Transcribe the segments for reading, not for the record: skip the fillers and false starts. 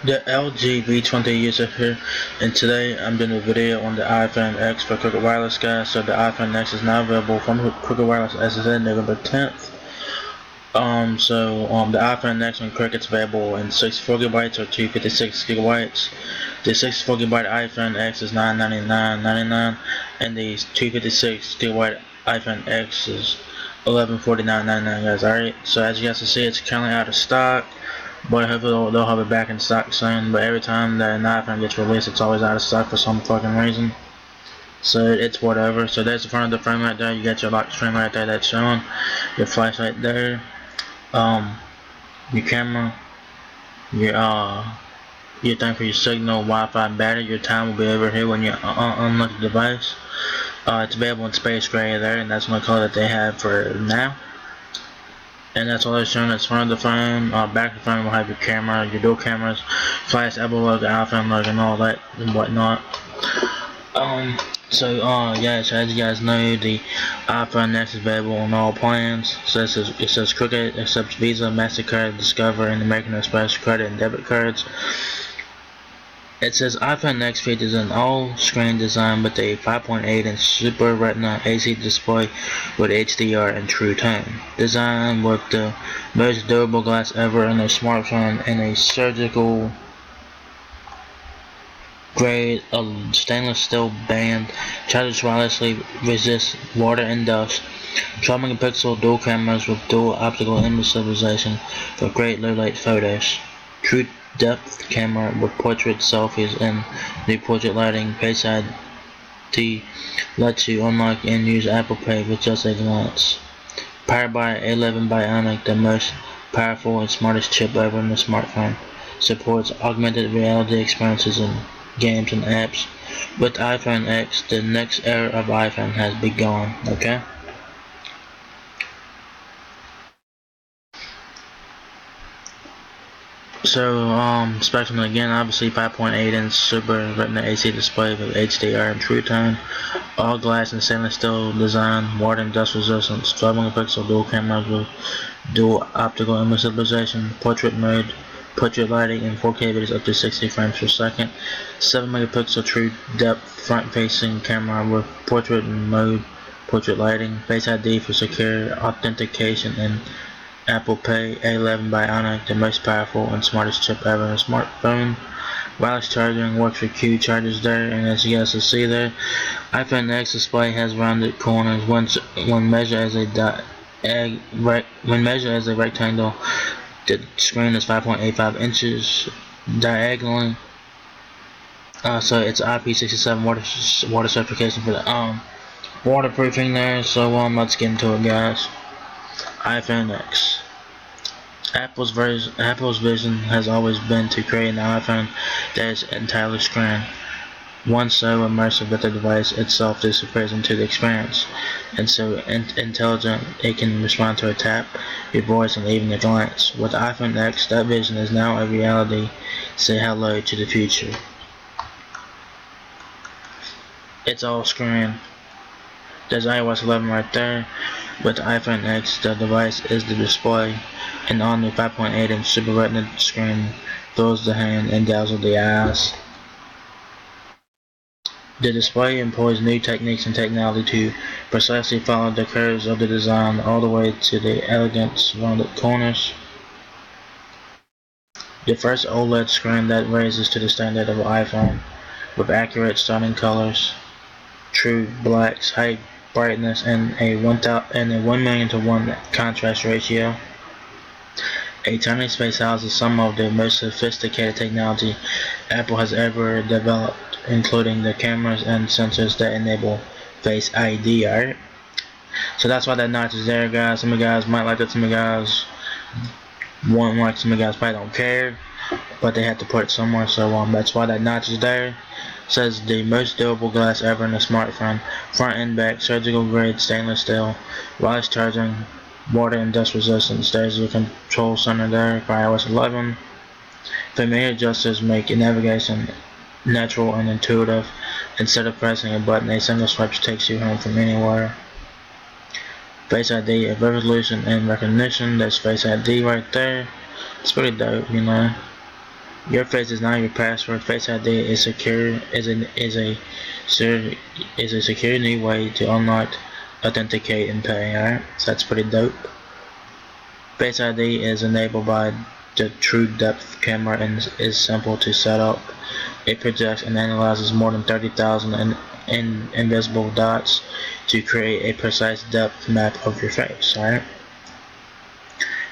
The LG V20 user here, and today I'm doing a video on the iPhone X for Crooked Wireless, guys. So the iPhone X is now available from Crooked Wireless as of November 10th. The iPhone X on Crooked's available in 64GB or 256GB. The 64GB iPhone X is $999.99, and the 256GB iPhone X is $1149.99, guys. Alright, so as you guys can see, it's currently out of stock. But hopefully they'll have it back in stock soon. But every time that an iPhone gets released, it's always out of stock for some fucking reason. So it's whatever. So there's the front of the phone right there. You got your lock screen right there that's showing. Your flashlight there. Your camera. Your thing for your signal, Wi-Fi, battery. Your time will be over here when you unlock the device. It's available in space gray there, and that's the color that they have for now. And that's all it's showing. It's front of the phone. Back of the phone will have your camera, your dual cameras, flash, Apple logo, iPhone logo, and all that and whatnot. So as you guys know, the iPhone X is available on all plans. So it says Crooked accepts Visa, MasterCard, Discover, and American Express credit and debit cards. It says iPhone X features an all-screen design with a 5.8-inch Super Retina AC display with HDR and True Tone. Designed with the most durable glass ever in a smartphone and a surgical grade stainless steel band, charges wirelessly, resists water and dust. 12 megapixel dual cameras with dual optical image stabilization for great low light photos. True depth camera with portrait selfies and new portrait lighting. Face ID lets you unlock and use Apple Pay with just a glance. Powered by A11 Bionic, the most powerful and smartest chip ever in the smartphone. Supports augmented reality experiences in games and apps. With iPhone X, the next era of iPhone has begun. Okay? So, Spectrum again, obviously 5.8-inch Super Retina AC display with HDR and True Tone, all glass and stainless steel design, water and dust resistance, 12 megapixel dual cameras with dual optical image stabilization, portrait mode, portrait lighting, and 4K videos up to 60 frames per second, 7 megapixel true depth front-facing camera with portrait mode, portrait lighting, Face ID for secure authentication, and Apple Pay, A11 Bionic, the most powerful and smartest chip ever in a smartphone. Wireless charging works with Q chargers there, and as you guys can see there, iPhone X display has rounded corners. When measured as a rectangle, the screen is 5.85 inches diagonally. So it's IP67 water certification for the waterproofing there. So let's get into it, guys. iPhone X. Apple's vision has always been to create an iPhone that is entirely screen, one so immersive that the device itself disappears into the experience, and so intelligent it can respond to a tap, your voice, and even a glance. With iPhone X, that vision is now a reality. Say hello to the future. It's all screen. There's iOS 11 right there. With the iPhone X, the device is the display, and on the 5.8-inch Super Retina screen thrills the hand and dazzles the eyes. The display employs new techniques and technology to precisely follow the curves of the design all the way to the elegant rounded corners. The first OLED screen that raises to the standard of an iPhone, with accurate stunning colors, true blacks, high brightness, and a 1,000,000 to 1 contrast ratio. A tiny space houses some of the most sophisticated technology Apple has ever developed, including the cameras and sensors that enable Face ID. Alright, so that's why that notch is there, guys. Some of you guys might like it, some of you guys won't like, some of you guys probably don't care, but they have to put it somewhere. So that's why that notch is there. Says the most durable glass ever in a smartphone, front and back, surgical grade stainless steel, wireless charging, water and dust resistance. There's your control center there for iOS 11. Familiar gestures make navigation natural and intuitive. Instead of pressing a button, a single swipe takes you home from anywhere. Face ID, a resolution and recognition. There's Face ID right there. It's pretty dope, you know. Your face is not your password. Face ID is secure is a secure new way to unlock, authenticate, and pay. Alright, so that's pretty dope. Face ID is enabled by the True Depth camera and is simple to set up. It projects and analyzes more than 30,000 invisible dots to create a precise depth map of your face. Alright.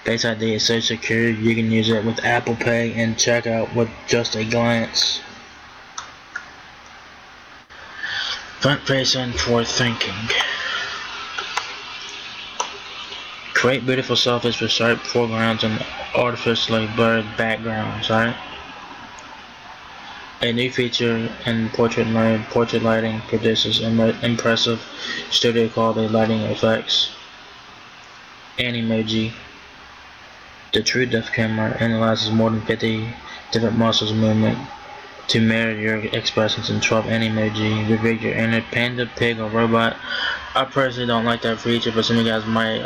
Face ID is so secure you can use it with Apple Pay and checkout with just a glance. Front facing for thinking. Create beautiful selfies with sharp foregrounds and artificially blurred backgrounds. Alright. A new feature in portrait mode, portrait lighting produces impressive studio quality lighting effects. Animoji. The True Depth camera analyzes more than 50 different muscles movement to mirror your expressions in 12 animoji. Reveal your inner panda, pig, or robot. I personally don't like that feature, but some of you guys might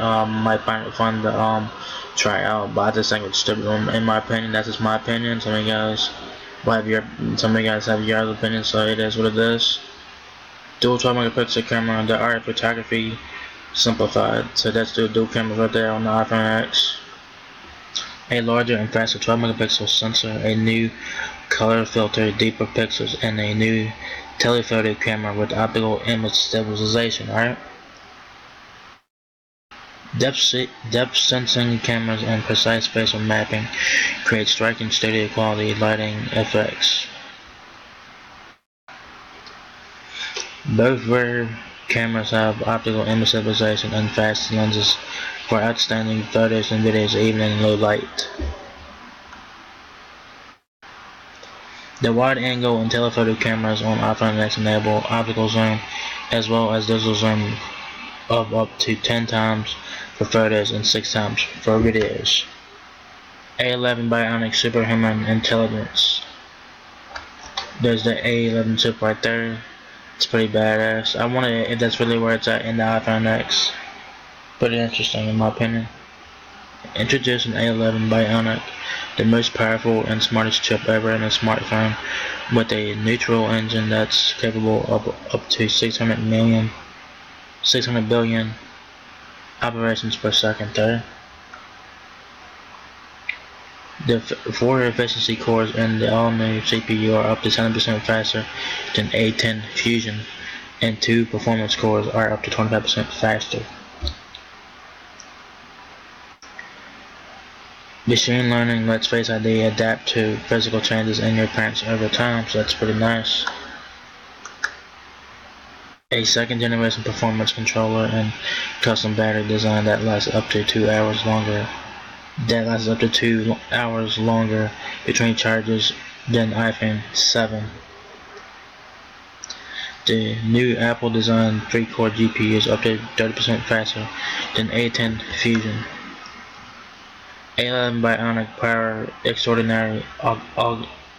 find it fun to try out. But I just think it's stupid. In my opinion, that's just my opinion. Some of you guys have your opinion, so it is what it is. Dual 12 megapixel camera, the art of photography simplified. So that's the dual camera right there on the iPhone X. A larger and faster 12 megapixel sensor, a new color filter, deeper pixels, and a new telephoto camera with optical image stabilization. Alright. Depth sensing cameras and precise facial mapping create striking studio quality lighting effects. Both rear cameras have optical image stabilization and fast lenses for outstanding photos and videos even in low light. The wide angle and telephoto cameras on iPhone X enable optical zoom as well as digital zoom of up to 10 times for photos and 6 times for videos. A11 Bionic Superhuman Intelligence. There's the A11 chip right there. It's pretty badass. I wonder if that's really where it's at in the iPhone X. Pretty interesting in my opinion. Introducing A11 Bionic, the most powerful and smartest chip ever in a smartphone, with a neutral engine that's capable of up to 600 billion operations per second there. The 4 efficiency cores in the all-new CPU are up to 7% faster than A10 Fusion, and 2 performance cores are up to 25% faster. Machine learning lets Face ID adapt to physical changes in your appearance over time, so that's pretty nice. A second generation performance controller and custom battery design that lasts up to 2 hours longer. Between charges than iPhone 7. The new Apple designed 3-core GPU is up to 30% faster than A10 Fusion. A11 Bionic power extraordinary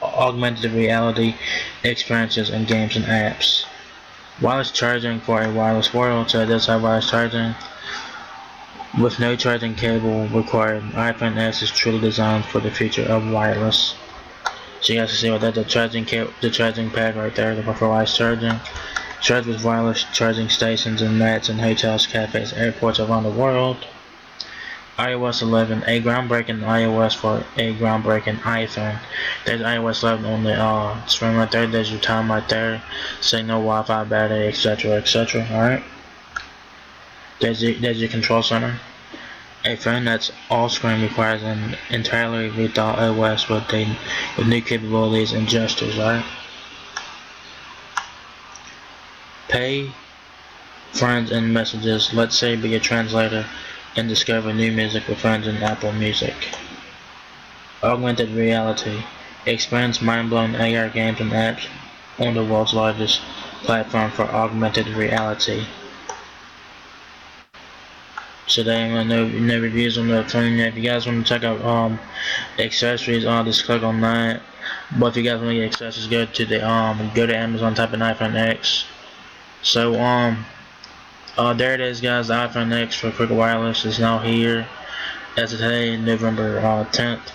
augmented reality experiences in games and apps. Wireless charging for a wireless world, so it does have wireless charging. With no charging cable required, iPhone X is truly designed for the future of wireless. So you guys can see what that the charging pad right there for wireless charging. Charge with wireless charging stations and nets in hotels, cafes, airports around the world. iOS 11, a groundbreaking iOS for a groundbreaking iPhone. There's iOS 11 on the screen right there. There's your time right there. Signal, Wi-Fi, battery, etc., etc. Alright. There's your control center. A phone that's all screen requires an entirely rethought OS with new capabilities and gestures. Alright. Pay friends and messages. Let's say be a translator and discover new music with friends in Apple Music. Augmented reality. Experience mind-blowing AR games and apps on the world's largest platform for augmented reality. So there are no reviews on the phone yet. If you guys want to check out accessories, just click on that. But if you guys want to get accessories, go to Amazon, type in iPhone X. So there it is, guys. The iPhone X for quick wireless is now here as of today, November 10th.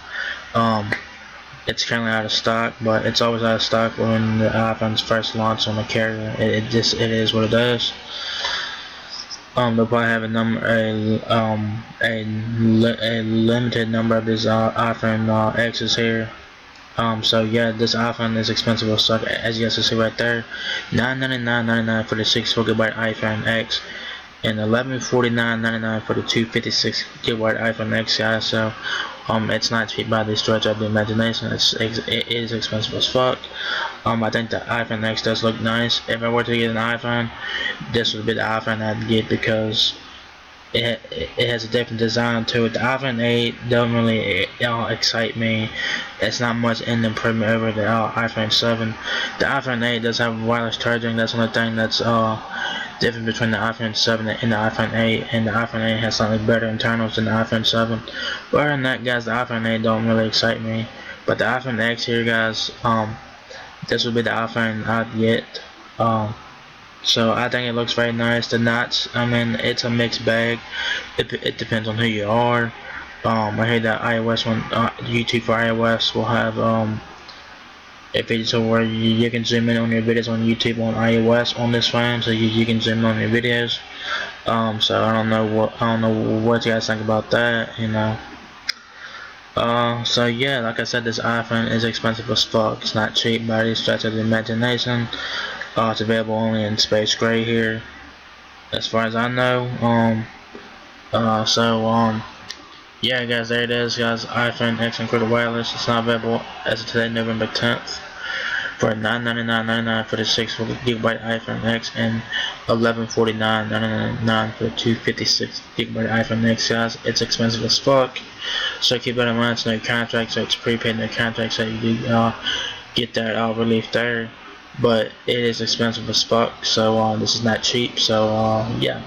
It's currently out of stock, but it's always out of stock when the iPhone's first launched on the carrier. It is what it is. They'll probably have a limited number of these iPhone X's here. So yeah, this iPhone is expensive as suck, as you guys can see right there. $999.99 for the 64GB iPhone X, and $1149.99 for the 256GB iPhone X, guys. So it's not cheap by the stretch of the imagination. It is expensive as fuck. I think the iPhone X does look nice. If I were to get an iPhone, this would be the iPhone I'd get, because it has a different design to it. The iPhone 8 don't really excite me. It's not much in improvement over the iPhone 7. The iPhone 8 does have wireless charging. That's the only thing that's different between the iPhone 7 and the iPhone 8. And the iPhone 8 has slightly better internals than the iPhone 7. But other than that, guys, the iPhone 8 don't really excite me. But the iPhone X here, guys, this would be the iPhone I'd get. So I think it looks very nice. The notch, I mean, it's a mixed bag. It depends on who you are. I hear that iOS one, YouTube for iOS will have a feature where you can zoom in on your videos on YouTube on iOS on this phone, so you can zoom in on your videos. So I don't know what you guys think about that, you know. So yeah, like I said, this iPhone is expensive as fuck. It's not cheap by any stretch of the imagination. It's available only in space gray here, as far as I know. Yeah, guys, there it is, guys. iPhone X Encrypted Wireless. It's not available as of today, November 10th, for $999.99 for the 6GB iPhone X, and $1149.99 for the 256GB iPhone X, guys. It's expensive as fuck, so keep that in mind. It's no contract, so it's prepaid, no contract, so you do get that relief there. But it is expensive as fuck, so this is not cheap. So yeah,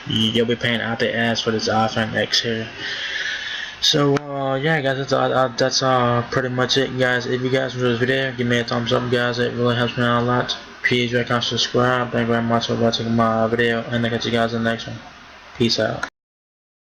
you'll be paying out the ass for this iPhone X here. So yeah, guys, that's pretty much it, guys. If you guys enjoyed this video, give me a thumbs up, guys. It really helps me out a lot. Please like and subscribe. Thank you very much for watching my video, and I'll catch you guys in the next one. Peace out.